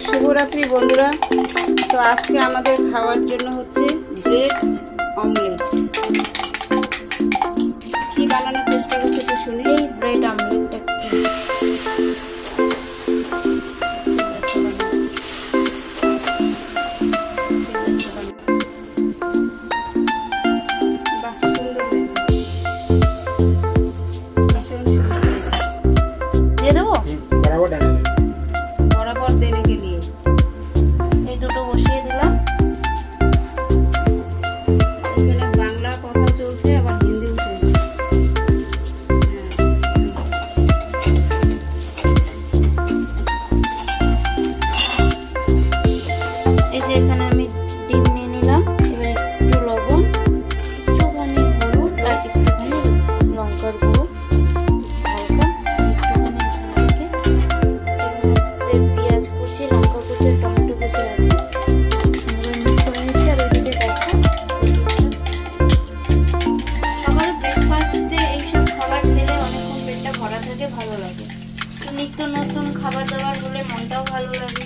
শুভরাত্রি বন্ধুরা। তো আজকে আমাদের খাওয়ার জন্য হচ্ছে ব্রেড অমলেট। কি বানানোর চেষ্টা করছে তো শুনি। এই ব্রেড অমলেটটা দিয়ে দেবো बराबर देने के लिए এই দুটো বসিয়ে দিলাম। এখানে বাংলা কথা চলছে আবার হিন্দিও চলছে। এই যে এখানে আমি ডিম নিয়ে নিলাম। এবার একটু লবণ, একটুখানি হলুদ আর একটুখানি লঙ্কার গুঁড়ো, হালকা একটুখানি পেঁয়াজ কুচি, লঙ্কা কুচি, টমেটো কুচি আছে, সুন্দর মিক্স করে নিচ্ছি। আর ওইদিকে দেখো সকালে ব্রেকফাস্টে এইসব খাবার খেলে অনেকক্ষণ পেটটা ভরা থাকে, ভালো লাগে। নিত্য নতুন খাবার দাবার হলে মনটাও ভালো লাগে।